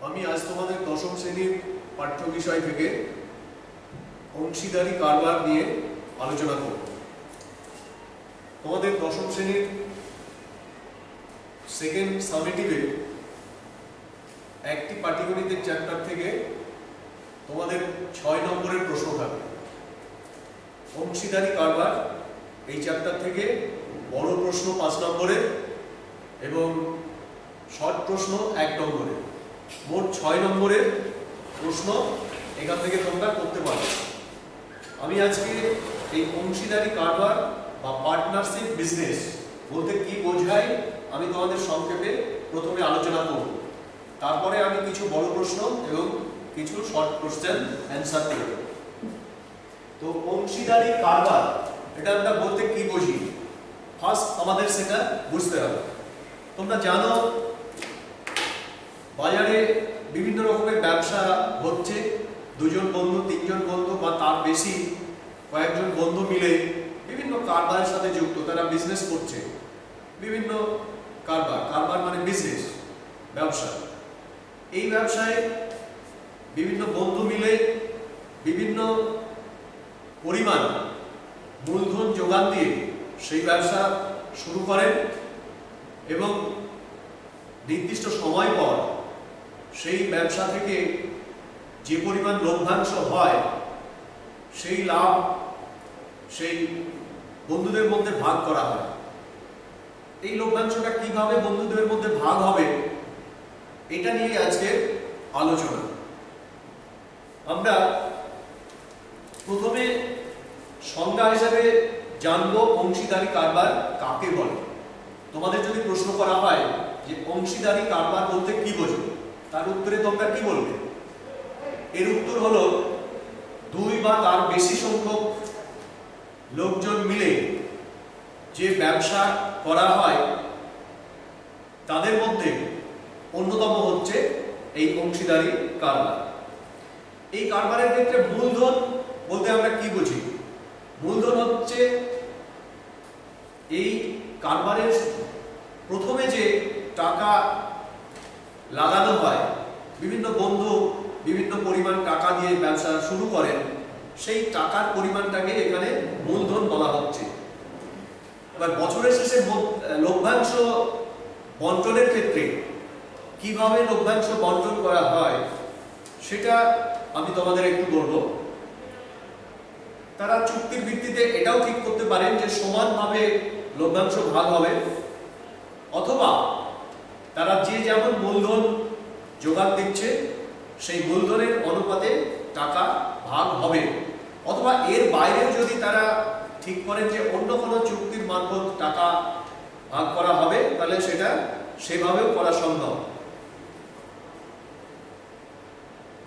আমি আজ তোমাদের দশম শ্রেণীর পাঠ্য বিষয় থেকে অংশীদারি কারবার নিয়ে আলোচনা করব। তোমাদের দশম শ্রেণীর সেকেন্ড সামেটিভে একটি পাটিগণিতের চ্যাপ্টার থেকে তোমাদের 6 নম্বরের প্রশ্ন থাকবে। অংশীদারি কারবার এই চ্যাপ্টার থেকে বড় প্রশ্ন 5 নম্বরের এবং শর্ট প্রশ্ন 1 নম্বরের, মোট 6 নম্বরের প্রশ্ন এখান থেকে তোমরা করতে পারো। আমি আজকে এই অংশীদারি কারবার বা পার্টনারশিপ বিজনেস বলতে কি বোঝায় আমি তোমাদের সংক্ষেপে প্রথমে আলোচনা করব, তারপরে আমি কিছু বড় প্রশ্ন এবং কিছু শর্ট কোশ্চেন অ্যান্সার করব। তো অংশীদারি কারবার এটা আমরা বলতে কি বুঝি, ফার্স্ট আমাদের সেটা বুঝতে হবে। তোমরা জানো বাজারে বিভিন্ন রকমের ব্যবসা হচ্ছে, 2 জন বন্ধু 3 জন বন্ধু বা তার বেশি কয়েকজন বন্ধু মিলে বিভিন্ন কারবারের সাথে যুক্ত, তারা বিজনেস করছে। বিভিন্ন কারবার মানে বিজনেস, ব্যবসা। এই ব্যবসায় বিভিন্ন বন্ধু মিলে বিভিন্ন পরিমাণ মূলধন যোগান দিয়ে সেই ব্যবসা শুরু করেন এবং নির্দিষ্ট সময় পর সেই ব্যবসা থেকে যে পরিমাণ লভ্যাংশ হয় সেই লাভ সেই বন্ধুদের মধ্যে ভাগ করা হয়। এই লভ্যাংশটা কিভাবে বন্ধুদের মধ্যে ভাগ হবে এটা নিয়ে আজকে আলোচনা। আমরা প্রথমে সংজ্ঞা হিসেবে জানবো অংশীদারি কারবার কাকে বলে। তোমাদের যদি প্রশ্ন করা হয় যে অংশীদারি কারবার বলতে কি বোঝো, তার উত্তরে তোমরা কি বলবে? এর উত্তর হলো 2 বা তার বেশি সংখ্যক লোকজন মিলে যে ব্যবসা করা হয় তাদের মধ্যে অন্যতম হচ্ছে এই অংশীদারি কারবার। এই কারবারের ক্ষেত্রে মূলধন বলতে আমরা কি বুঝি? মূলধন হচ্ছে এই কারবারের প্রথমে যে টাকা লাগানো হয়, বিভিন্ন বন্ধু বিভিন্ন পরিমাণ টাকা দিয়ে ব্যবসা শুরু করেন, সেই টাকার পরিমাণটাকে এখানে মূলধন বলা হচ্ছে। এবার বছরের শেষে লভ্যাংশ বন্টনের ক্ষেত্রে কিভাবে লভ্যাংশ বন্টন করা হয় সেটা আমি তোমাদের একটু বলবো। তারা চুক্তির ভিত্তিতে এটাও ঠিক করতে পারেন যে সমানভাবে লভ্যাংশ ভাগ হবে, অথবা তারা যে যেমন মূলধন যোগান দিচ্ছে সেই মূলধনের অনুপাতে টাকা ভাগ হবে, অথবা এর বাইরেও যদি তারা ঠিক করেন যে অন্য কোনো চুক্তির মারফত টাকা ভাগ করা হবে তাহলে সেটা সেভাবেও করা সম্ভব।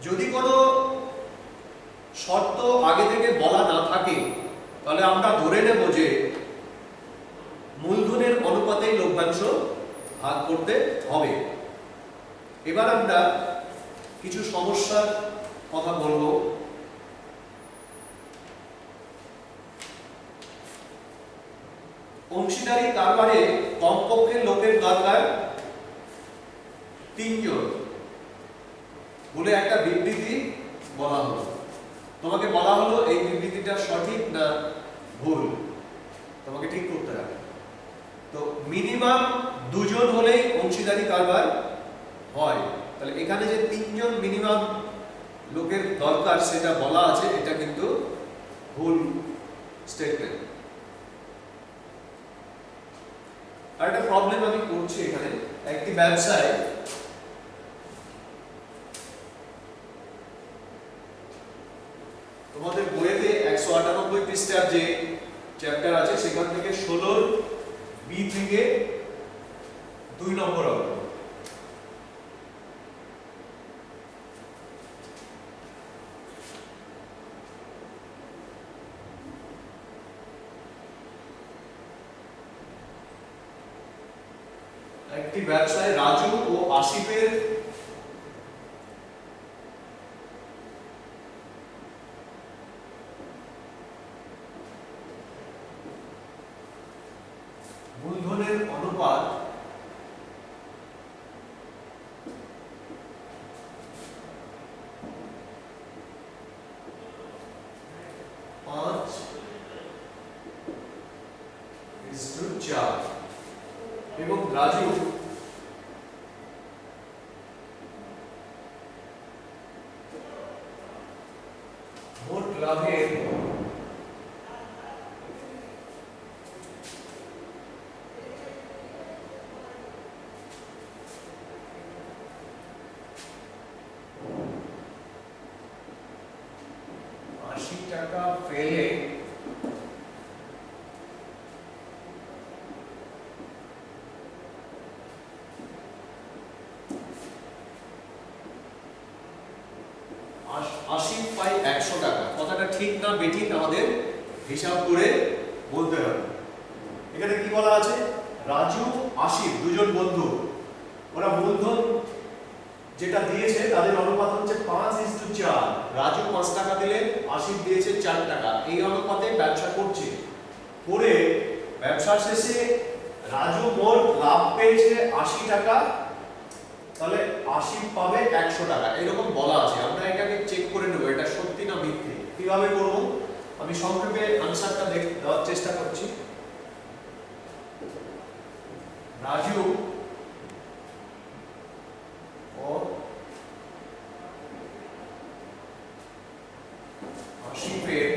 যদি কোনো শর্ত আগে থেকে বলা না থাকে তাহলে আমরা ধরে নেব যে মূলধনের অনুপাতেই লভ্যাংশ ভাগ করতে হবে। এবার আমরা কিছু সমস্যার কথা বলবো। অংশীদারি কারবারে কমপক্ষে লোকের দরকার 3 জন বলে একটা বিবৃতি বলা হলো। তোমাকে বলা হলো এই বিবৃতিটা সঠিক না ভুল, তোমাকে ঠিক করতে হবে। তো মিনিমাম 2 জন হলেই অংশীদারি কারবার হয়, তাহলে এখানে যে 3 জন মিনিমাম লোকের দরকার সেটা বলা আছে, এটা কিন্তু ভুল স্টেটমেন্ট। আর একটা প্রবলেম আমি করছি এখানে, একটি ব্যবসায় তোমাদের বইয়েতে 198 পৃষ্ঠার যে চ্যাপ্টার আছে সেখান থেকে 16 বি থেকে 2 নম্বর হবে। একটি ব্যবসায় রাজু ও আসিফের মূলধনের অনুপাত রাজু মোট লাভের 80 টাকা ফেলে 80 পাই 100 টাকা, কথাটা ঠিক না বেঠিক আমাদের হিসাব করে বলতে হবে। এখানে কি বলা আছে? রাজু আশিফ দুজন বন্ধু, ওরা মূলধন যেটা দিয়েছে তাদের অনুপাত হচ্ছে 5:4। রাজু 5 টাকা দিলে আশিফ দিয়েছে 4 টাকা, এই অনুপাতে ব্যবসা করছে। করে ব্যবসা শেষে রাজু মোট লাভ পেয়েছে 80 টাকা, তাহলে আশিফ পাবে 100 টাকা, এরকম বলা আছে। আমরা এটাকে চেক করে নেব এটা সত্যি না মিথ্যে। কিভাবে করব? আমি সংক্ষেপে আনসারটা দেওয়ার চেষ্টা করছি। রাজু ও আশিফের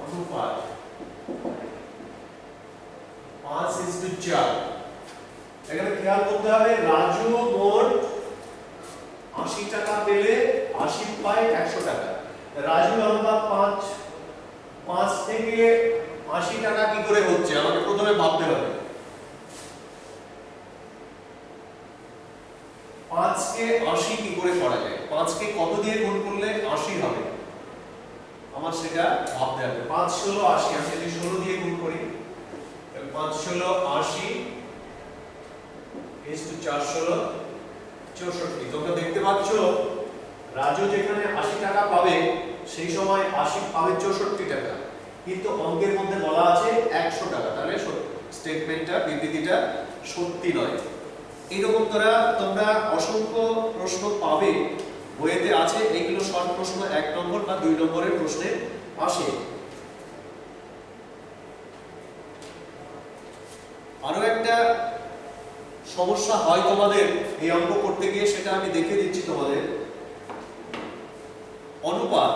অনুপাত 5:4। এখানে খেয়াল করতে হবে রাজু মোট 80 টাকা পেলে আশিফ পায় 100 টাকা। রাজুর অনুপাত 5 থেকে 80 টাকা কি করে হচ্ছে আমাকে প্রথমে ভাবতে হবে। 5 কে 80 কি করে করা যায়? 5 কে কত দিয়ে গুণ করলে 80 হবে আমার সেটা ভাবতে হবে। 5 16 80, আমি যদি 16 দিয়ে গুণ করি 5 16 80 4 16 64। তোমরা দেখতে পাচ্ছ রাজু যেখানে 80 টাকা পাবে সেই সময় আশিফ পাবে 64 টাকা, কিন্তু অঙ্কের মধ্যে বলা আছে 100 টাকা, তাহলে স্টেটমেন্টটা বিবৃতিটা সত্যি নয়। এইরকম তোমরা অসংখ্য প্রশ্ন পাবে, বইয়েতে আছে। এইগুলো শর্ট প্রশ্ন 1 নম্বর বা 2 নম্বরের প্রশ্নে আসে। আরো একটা সমস্যা হয় তোমাদের এই অঙ্ক করতে গিয়ে, সেটা আমি দেখে দিচ্ছি তোমাদের। অনুপাত,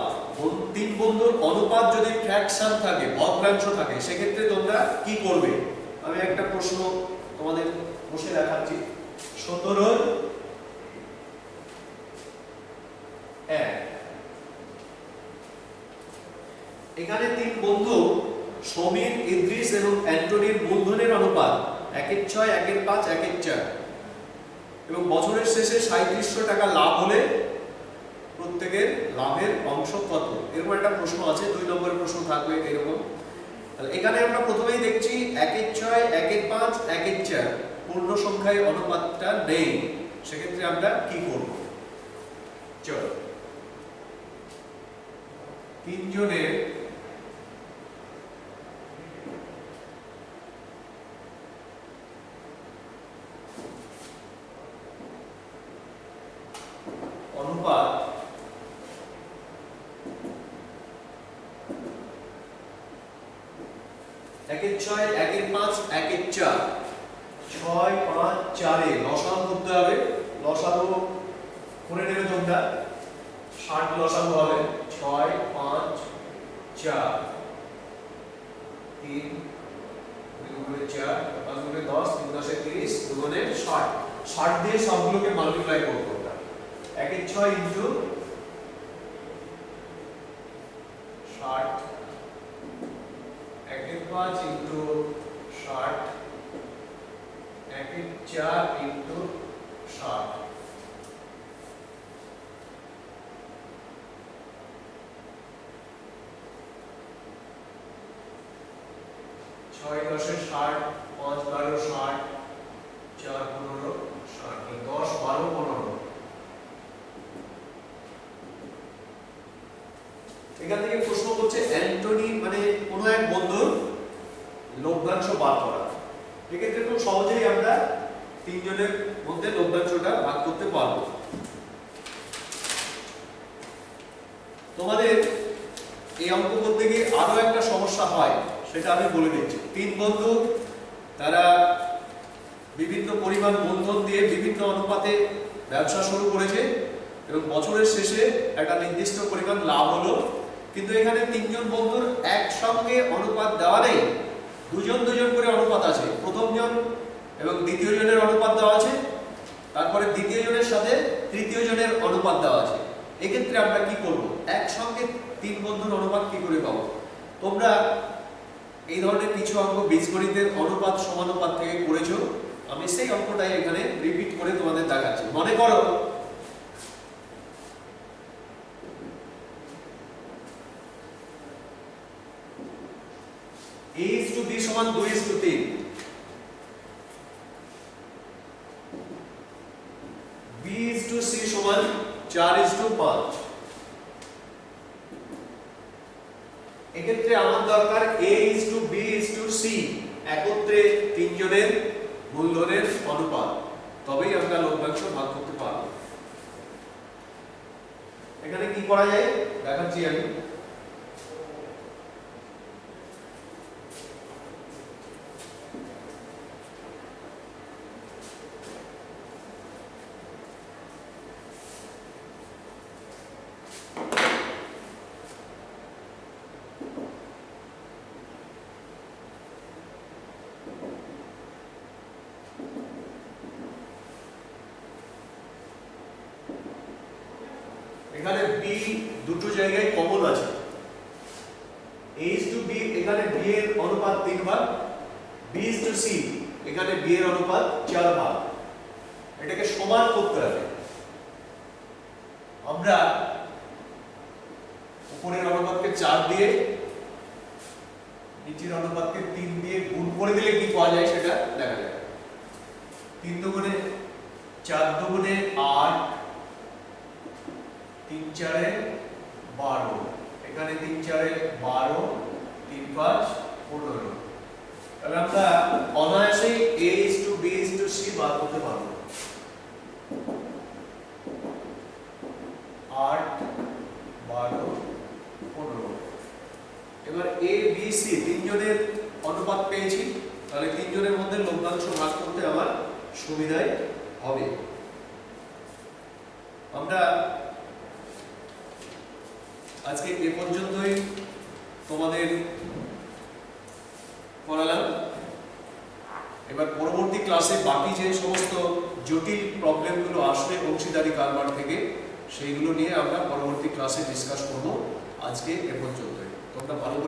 তিন বন্ধুর অনুপাত যদি ফ্র্যাকশন থাকে, ভগ্নাংশ থাকে, সেক্ষেত্রে তোমরা কি করবে? আমি একটা প্রশ্ন তোমাদের বসে দেখাচ্ছি। 17 1। এখানে তিন বন্ধু সমীর, ইদ্রিস এবং অ্যান্টনির মূলধনের অনুপাত 1/6, 1/5, 1/4 এবং বছরের শেষে 3700 টাকা লাভ হলে প্রত্যেকের লাভের অংশ কত? এরকম একটা প্রশ্ন আছে। 2 নম্বরের প্রশ্ন থাকবে এরকম। তাহলে এখানে আমরা প্রথমেই দেখছি 1/6, 1/5, 1/4 পূর্ণ সংখ্যায় অনুপাতটা নেই, সেক্ষেত্রে আমরা কি করব? চলো, তিনজনের অনুপাত 1/6, 1/5, 1/4, 6 5 4 এ লসাগু করতে হবে। লসাগু করে নেবে তোমরা, 60 লসাগু হবে। 6 5 4 3 2 গুণে 4 5 গুণে 10 3 10 এ 30 2 গুণে 60। 60 দিয়ে সবগুলোকে মাল্টিপ্লাই করতে হবে। 1/6 ইনটু 60, 1/5 ইনটু 60, 1/4 ইনটু 60। 6 10 এ 60, 5 12 60, 4 15 60, 10 12 15। এখান থেকে প্রশ্ন করছে অ্যান্টনি মানে কোন এক বন্ধুর লভ্যাংশ বার করা। এক্ষেত্রে খুব সহজেই আমরা তিনজনের মধ্যে লভ্যাংশটা ভাগ করতে পারবো। তোমাদের এই অঙ্ক করতে গিয়ে আরো একটা সমস্যা হয়, সেটা আমি বলে দিচ্ছি। তিন বন্ধু তারা বিভিন্ন পরিমাণ মূলধন দিয়ে বিভিন্ন অনুপাতে ব্যবসা শুরু করেছে এবং বছরের শেষে একটা নির্দিষ্ট পরিমাণ লাভ হলো। কিন্তু এখানে তিনজন বন্ধুর একসঙ্গে অনুপাত দেওয়া নেই, দুজন দুজন করে অনুপাত আছে। প্রথম জন এবং দ্বিতীয় জনের অনুপাত দেওয়া আছে, তারপরে দ্বিতীয় জনের সাথে তৃতীয় জনের অনুপাত দেওয়া আছে। এক্ষেত্রে আমরা কি করব? একসঙ্গে তিন বন্ধুর অনুপাত কি করে পাবো? তোমরা এই ধরনের কিছু অঙ্ক বীজগণিতের অনুপাত সমানুপাত থেকে করেছো, আমি সেই অঙ্কটাই এখানে রিপিট করে তোমাদের দেখাচ্ছি। মনে করো a/b সমান 2:3, b/c সমান 4:5। এক্ষেত্রে আমার দরকার a/b/c একত্রে তিনজনের মূলধনের অনুপাত, তবেই আমরা লভ্যাংশ ভাগ করতে পারব। এখানে কি করা যায় দেখাচ্ছি আমি। এখানে b দুটো জায়গায় কমন আছে। a/b এখানে b এর অনুপাত 3 ভাগ, b/c এখানে b এর অনুপাত 4 ভাগ। এটাকে সমান করতে হবে। আমরা উপরের অনুপাতকে 4 দিয়ে নিচের অনুপাতকে 3 দিয়ে গুণ করে দিলে কি পাওয়া যায় সেটা দেখা যাবে। 3 দুগুণে 4 দুগুণে 8, 3 4 12, এখানে 3 4 12, 3 5 15। তাহলে আমরা অনায়াসেই a/b/c বার করতে পারবো। 8 12 15। এবার a b c তিনজনের অনুপাত পেয়েছি, তাহলে তিনজনের মধ্যে লভ্যাংশ ভাগ করতে আমার সুবিধাই হবে। আমরা আজকে এ পর্যন্তই তোমাদের করালাম। এবার পরবর্তী ক্লাসে বাকি যে সমস্ত জটিল প্রবলেমগুলো আসবে অংশীদারি কারবার থেকে, সেইগুলো নিয়ে আমরা পরবর্তী ক্লাসে ডিসকাস করব। আজকে এ পর্যন্তই। তোমরা ভালো